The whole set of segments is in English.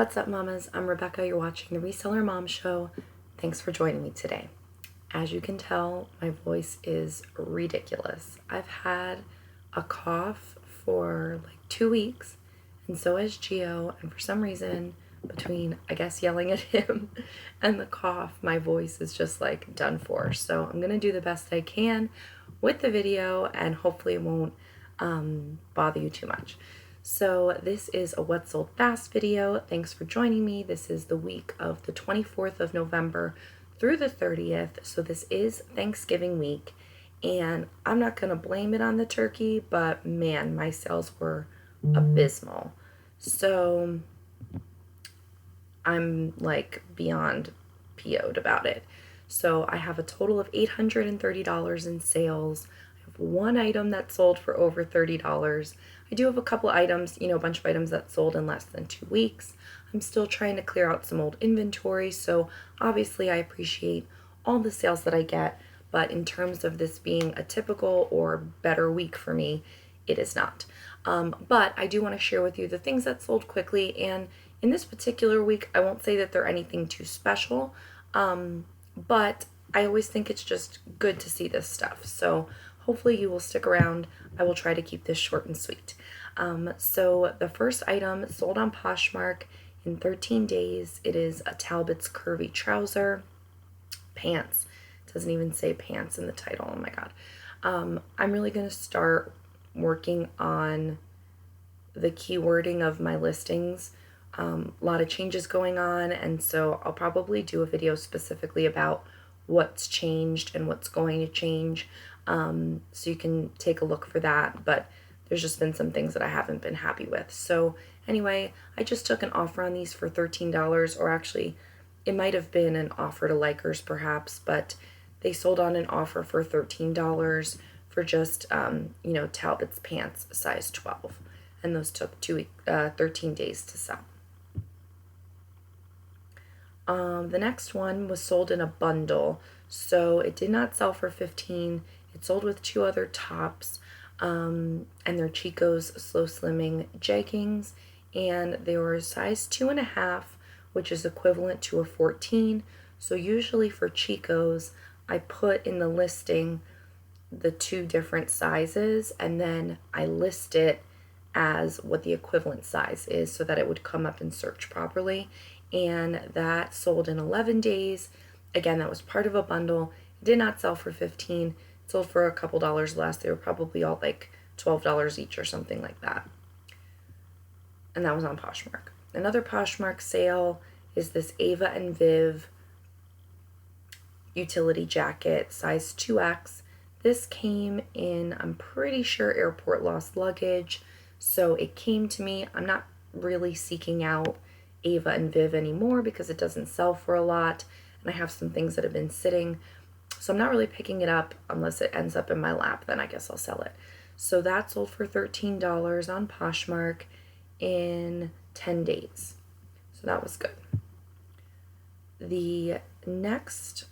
What's up, mamas? I'm Rebecca. You're watching the Reseller Mom Show. Thanks for joining me today. As you can tell, my voice is ridiculous. I've had a cough for like 2 weeks, and so has Gio. And for some reason, between, I guess, yelling at him and the cough, my voice is just like done for. So I'm going to do the best I can with the video, and hopefully it won't bother you too much. So this is a What Sold Fast video. Thanks for joining me. This is the week of the 24th of November through the 30th. So this is Thanksgiving week, and I'm not going to blame it on the turkey, but man, my sales were abysmal. So I'm like beyond PO'd about it. So I have a total of $830 in sales. I have one item that sold for over $30. I do have a couple items, a bunch of items that sold in less than 2 weeks. I'm still trying to clear out some old inventory, so obviously I appreciate all the sales that I get, but in terms of this being a typical or better week for me, it is not. But I do want to share with you the things that sold quickly, and in this particular week, I won't say that they're anything too special, but I always think it's just good to see this stuff. So hopefully you will stick around. I will try to keep this short and sweet. So the first item sold on Poshmark in 13 days. It is a Talbot's curvy trouser, pants. It doesn't even say pants in the title. Oh my God. I'm really going to start working on the keywording of my listings. A lot of changes going on, and so I'll probably do a video specifically about what's changed and what's going to change, so you can take a look for that. But there's just been some things that I haven't been happy with. So anyway, I just took an offer on these for $13, or actually it might have been an offer to likers perhaps, but they sold on an offer for $13 for just Talbot's pants size 12, and those took 13 days to sell. The next one was sold in a bundle, so it did not sell for $15. It sold with 2 other tops, and they're Chico's Slow Slimming jeggings, and they were size 2.5, which is equivalent to a 14. So usually for Chico's, I put in the listing the 2 different sizes, and then I list it as what the equivalent size is so that it would come up in search properly. And that sold in 11 days. Again, that was part of a bundle. It did not sell for $15. It sold for a couple dollars less. They were probably all like $12 each or something like that. And that was on Poshmark. Another Poshmark sale is this Ava and Viv utility jacket, size 2X. This came in, I'm pretty sure, airport lost luggage. So it came to me. I'm not really seeking out Ava and Viv anymore because it doesn't sell for a lot, and I have some things that have been sitting, so I'm not really picking it up unless it ends up in my lap. Then I guess I'll sell it. So that sold for $13 on Poshmark in 10 days, so that was good. The next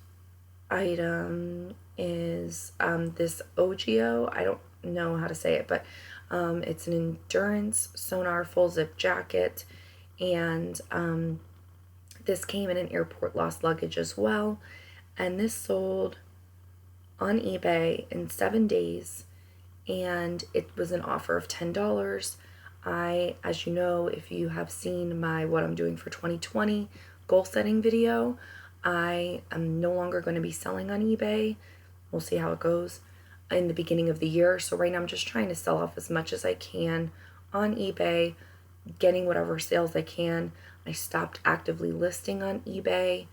item is this Ogio. I don't know how to say it, but it's an endurance sonar full zip jacket, and this came in an airport lost luggage as well, and this sold on eBay in 7 days, and it was an offer of $10. As you know, if you have seen my what I'm doing for 2020 goal setting video, I am no longer going to be selling on eBay. We'll see how it goes in the beginning of the year. So right now I'm just trying to sell off as much as I can on eBay, getting whatever sales I can. I stopped actively listing on eBay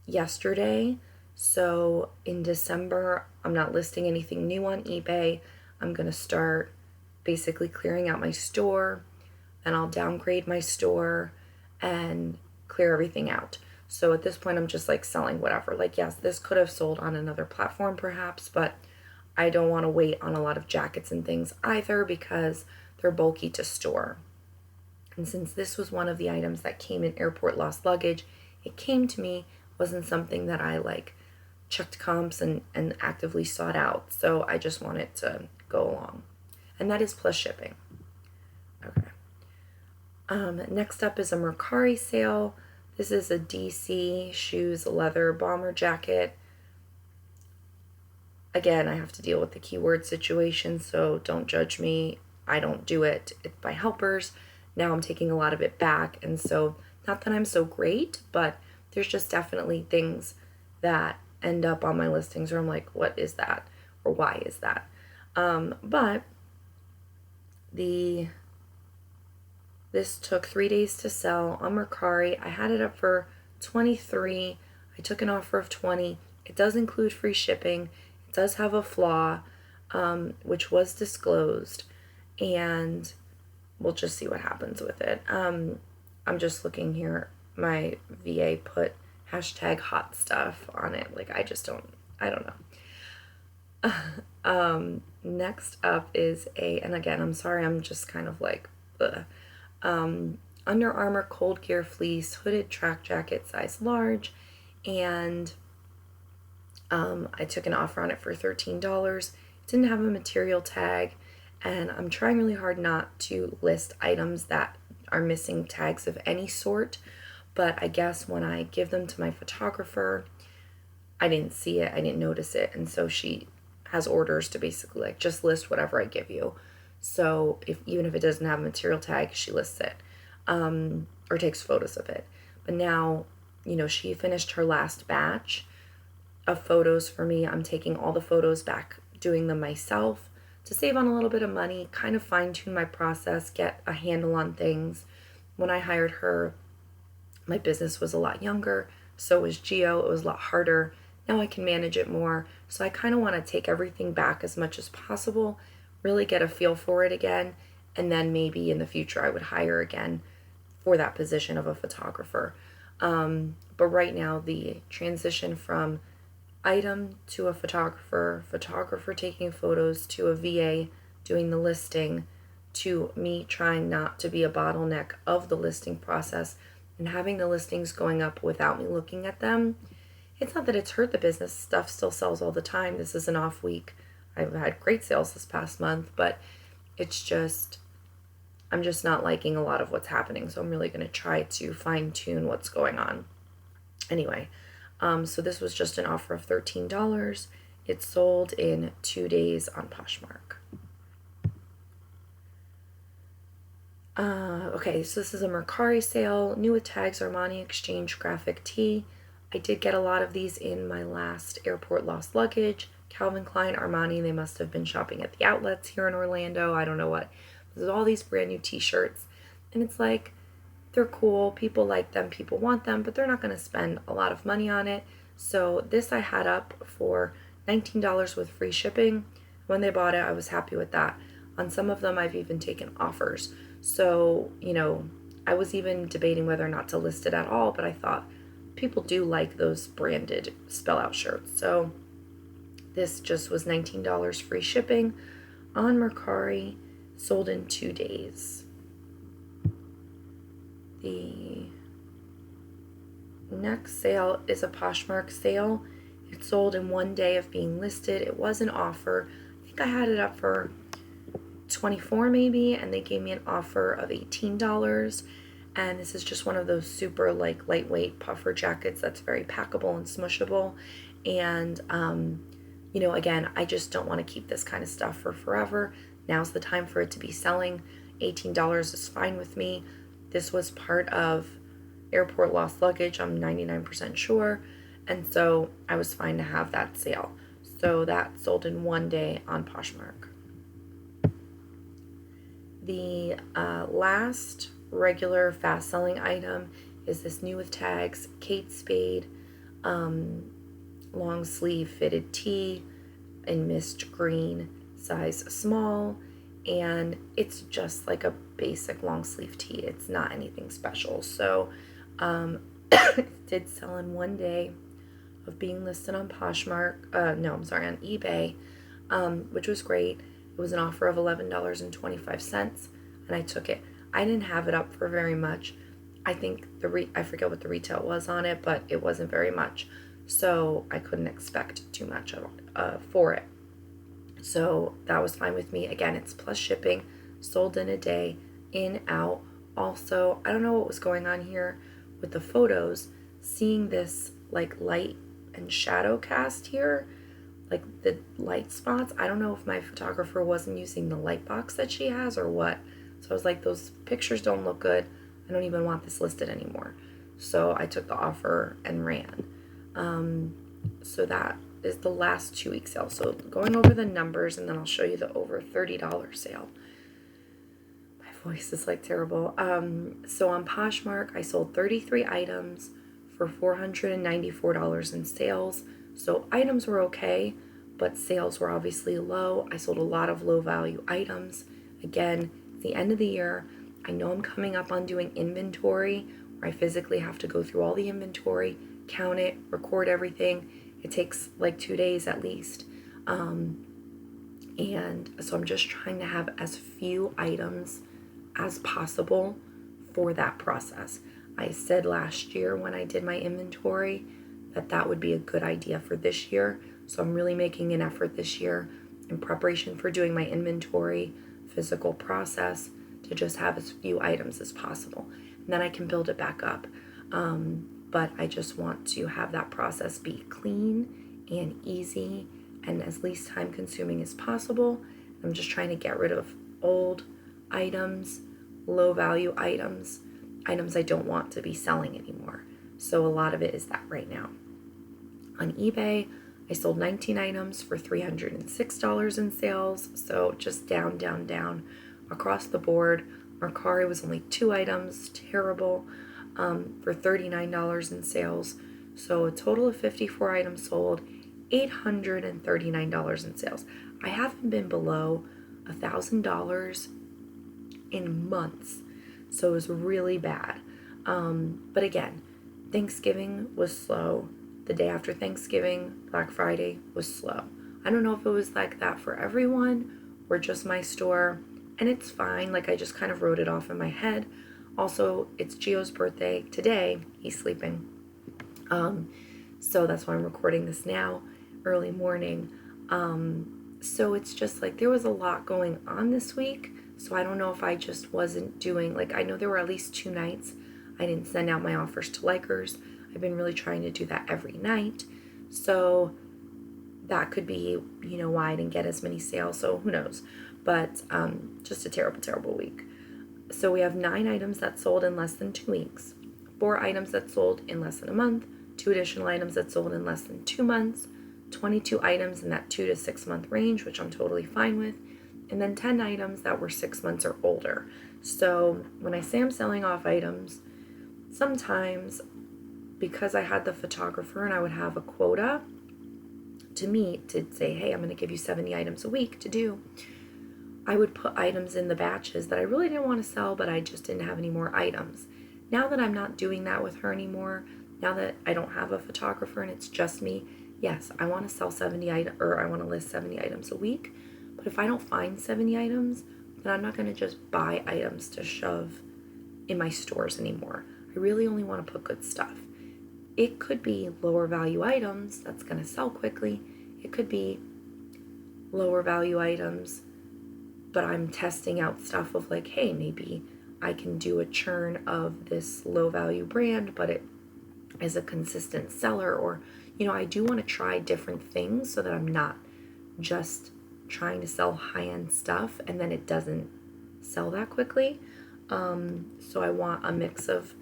yesterday. So in December, I'm not listing anything new on eBay. I'm going to start basically clearing out my store, and I'll downgrade my store and clear everything out. So at this point, I'm just like selling whatever. Like, yes, this could have sold on another platform perhaps, but I don't want to wait on a lot of jackets and things either because they're bulky to store. And since this was one of the items that came in airport lost luggage, it came to me, wasn't something that I like checked comps and actively sought out. So I just wanted to go along. And that is plus shipping. Okay. Next up is a Mercari sale. This is a DC shoes leather bomber jacket. Again, I have to deal with the keyword situation, so don't judge me. I don't do it. It's by helpers. Now I'm taking a lot of it back, and so not that I'm so great, but there's just definitely things that end up on my listings where I'm like, what is that? Or why is that? But this took 3 days to sell on Mercari. I had it up for 23. I took an offer of 20. It does include free shipping. It does have a flaw, which was disclosed, and we'll just see what happens with it. I'm just looking here. My VA put hashtag hot stuff on it. Like, I don't know. Next up is and again, I'm sorry, I'm just kind of like, ugh. Under Armour Cold Gear Fleece hooded track jacket, size large, and I took an offer on it for $13. It didn't have a material tag, and I'm trying really hard not to list items that are missing tags of any sort, but I guess when I give them to my photographer, I didn't see it, I didn't notice it, and so she has orders to basically like just list whatever I give you. So even if it doesn't have a material tag, she lists it, or takes photos of it. But now, she finished her last batch of photos for me. I'm taking all the photos back, doing them myself to save on a little bit of money, kind of fine tune my process, get a handle on things. When I hired her, my business was a lot younger, so was Geo. It was a lot harder. Now I can manage it more. So I kind of want to take everything back as much as possible, really get a feel for it again, and then maybe in the future I would hire again for that position of a photographer. But right now, the transition from item to a photographer taking photos, to a VA doing the listing, to me trying not to be a bottleneck of the listing process and having the listings going up without me looking at them. It's not that it's hurt the business. Stuff still sells all the time. This is an off week. I've had great sales this past month, but it's just, I'm just not liking a lot of what's happening. So I'm really going to try to fine tune what's going on. Anyway, so this was just an offer of $13. It sold in 2 days on Poshmark. Okay, so this is a Mercari sale. New with tags, Armani Exchange graphic tee. I did get a lot of these in my last airport lost luggage. Calvin Klein, Armani, they must have been shopping at the outlets here in Orlando. I don't know what. There's all these brand new t-shirts. And it's like, they're cool. People like them. People want them. But they're not going to spend a lot of money on it. So this I had up for $19 with free shipping. When they bought it, I was happy with that. On some of them, I've even taken offers. So, I was even debating whether or not to list it at all. But I thought, people do like those branded spell-out shirts. So this just was $19 free shipping on Mercari, sold in 2 days. The next sale is a Poshmark sale. It sold in 1 day of being listed. It was an offer. I think I had it up for $24 maybe, and they gave me an offer of $18. And this is just one of those super lightweight puffer jackets that's very packable and smushable. And again, I just don't want to keep this kind of stuff for forever. Now's the time for it to be selling. $18 is fine with me. This was part of airport lost luggage, I'm 99% sure. And so I was fine to have that sale. So that sold in 1 day on Poshmark. The last regular fast selling item is this new with tags Kate Spade long sleeve fitted tee in mist green, size small, and it's just like a basic long sleeve tee. It's not anything special. So it did sell in 1 day of being listed on Poshmark, on eBay, which was great. It was an offer of $11.25, and I took it. I didn't have it up for very much. I think I forget what the retail was on it, but it wasn't very much. So I couldn't expect too much for it. So that was fine with me. Again, it's plus shipping, sold in a day, in, out, Also, I don't know what was going on here with the photos, seeing this like light and shadow cast here, like the light spots. I don't know if my photographer wasn't using the light box that she has or what. So I was like, those pictures don't look good. I don't even want this listed anymore. So I took the offer and ran. So that is the last 2 week sale. So going over the numbers, and then I'll show you the over $30 sale. My voice is like terrible. So on Poshmark, I sold 33 items for $494 in sales. So items were okay, but sales were obviously low. I sold a lot of low value items. Again, it's the end of the year. I know I'm coming up on doing inventory where I physically have to go through all the inventory, count it, record everything. It takes like 2 days at least. And so I'm just trying to have as few items as possible for that process. I said last year when I did my inventory that that would be a good idea for this year. So I'm really making an effort this year in preparation for doing my inventory physical process to just have as few items as possible. And then I can build it back up. But I just want to have that process be clean and easy and as least time consuming as possible. I'm just trying to get rid of old items, low value items, items I don't want to be selling anymore. So a lot of it is that right now. On eBay, I sold 19 items for $306 in sales. So just down, down, down across the board. Mercari was only 2 items, terrible, for $39 in sales. So a total of 54 items sold, $839 in sales. I haven't been below $1,000 in months. So it was really bad. But again, Thanksgiving was slow. The day after Thanksgiving, Black Friday, was slow. I don't know if it was like that for everyone or just my store. And it's fine. Like, I just kind of wrote it off in my head. Also, it's Gio's birthday today. He's sleeping. So that's why I'm recording this now, early morning. So it's just like there was a lot going on this week. So I don't know if I just wasn't doing, like, I know there were at least 2 nights I didn't send out my offers to likers. I've been really trying to do that every night. So that could be, why I didn't get as many sales. So who knows? But just a terrible, terrible week. So we have 9 items that sold in less than 2 weeks, 4 items that sold in less than a month, 2 additional items that sold in less than 2 months, 22 items in that 2 to 6 month range, which I'm totally fine with, and then 10 items that were 6 months or older. So when I say I'm selling off items, sometimes because I had the photographer and I would have a quota to meet to say, hey, I'm going to give you 70 items a week to do, I would put items in the batches that I really didn't want to sell, but I just didn't have any more items. Now that I'm not doing that with her anymore, now that I don't have a photographer and it's just me, yes, I want to sell 70 items, or I want to list 70 items a week. But if I don't find 70 items, then I'm not going to just buy items to shove in my stores anymore. I really only want to put good stuff. It could be lower value items that's going to sell quickly. It could be lower value items, but I'm testing out stuff of like, hey, maybe I can do a churn of this low value brand, but it is a consistent seller. Or, I do want to try different things so that I'm not just trying to sell high-end stuff and then it doesn't sell that quickly. So I want a mix of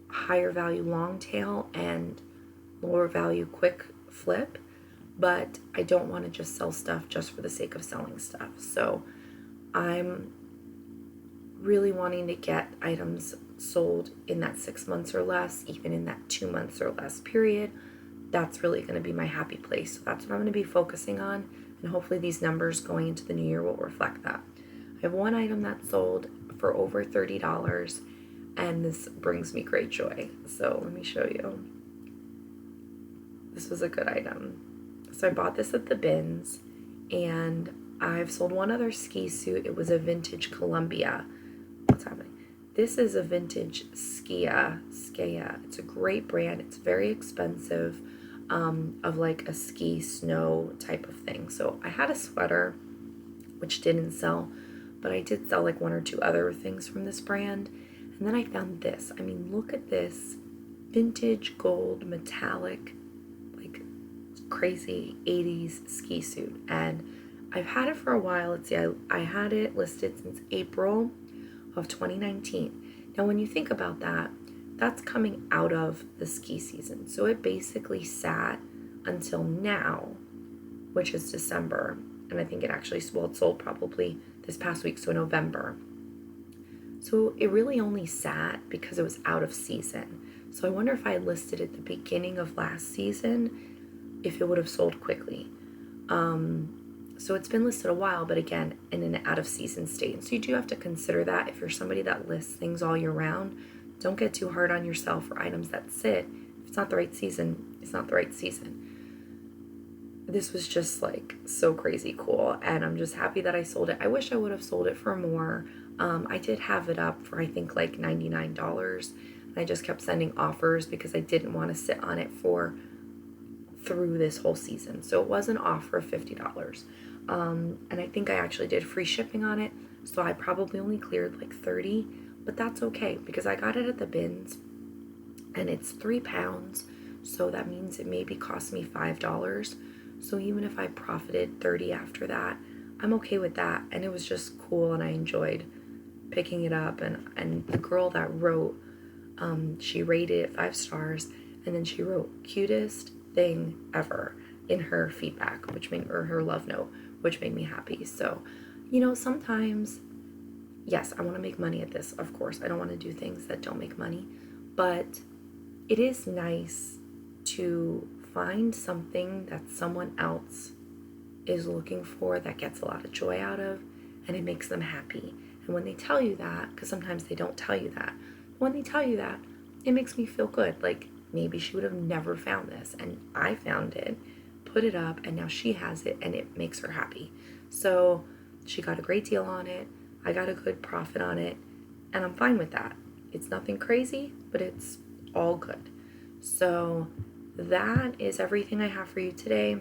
higher value long tail and lower value quick flip, but I don't want to just sell stuff just for the sake of selling stuff. So I'm really wanting to get items sold in that 6 months or less, even in that 2 months or less period. That's really going to be my happy place. So that's what I'm going to be focusing on, and hopefully these numbers going into the new year will reflect that. I have 1 item that sold for over $30, and this brings me great joy. So let me show you. This was a good item. So I bought this at the bins, and I've sold 1 other ski suit. It was a vintage Columbia. What's happening? This is a vintage Skia. It's a great brand. It's very expensive, of like a ski snow type of thing. So I had a sweater, which didn't sell, but I did sell like 1 or 2 other things from this brand. And then I found this. I mean, look at this vintage gold metallic, like crazy 80s ski suit. And I've had it for a while. Let's see, I had it listed since April of 2019. Now, when you think about that, that's coming out of the ski season. So it basically sat until now, which is December. And I think it actually, well, it sold probably this past week, so November. So it really only sat because it was out of season. So I wonder if I had listed at the beginning of last season, if it would have sold quickly. So it's been listed a while, but again, in an out of season state. So you do have to consider that. If you're somebody that lists things all year round, don't get too hard on yourself for items that sit. If it's not the right season, it's not the right season. This was just like so crazy cool, and I'm just happy that I sold it. I wish I would have sold it for more. I did have it up for I think like $99, and I just kept sending offers because I didn't want to sit on it through this whole season. So it was an offer of $50. And I think I actually did free shipping on it, so I probably only cleared like 30, but that's okay because I got it at the bins and it's 3 pounds, so that means it maybe cost me $5. So even if I profited 30 after that, I'm okay with that. And it was just cool, and I enjoyed picking it up. And the girl that wrote, she rated it 5 stars, and then she wrote cutest thing ever in her feedback, or her love note, which made me happy. So, sometimes, yes, I want to make money at this, of course. I don't want to do things that don't make money, but it is nice to find something that someone else is looking for that gets a lot of joy out of, and it makes them happy. And when they tell you that, because sometimes they don't tell you that, when they tell you that, it makes me feel good. Like maybe she would have never found this, and I found it, put it up, and now she has it, and it makes her happy. So she got a great deal on it. I got a good profit on it, and I'm fine with that. It's nothing crazy, but it's all good. So that is everything I have for you today.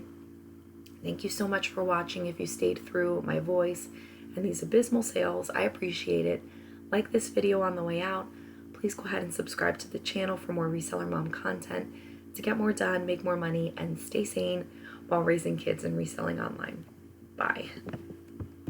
Thank you so much for watching. If you stayed through my voice and these abysmal sales, I appreciate it. Like this video on the way out. Please go ahead and subscribe to the channel for more Reseller Mom content to get more done, make more money, and stay sane while raising kids and reselling online. Bye.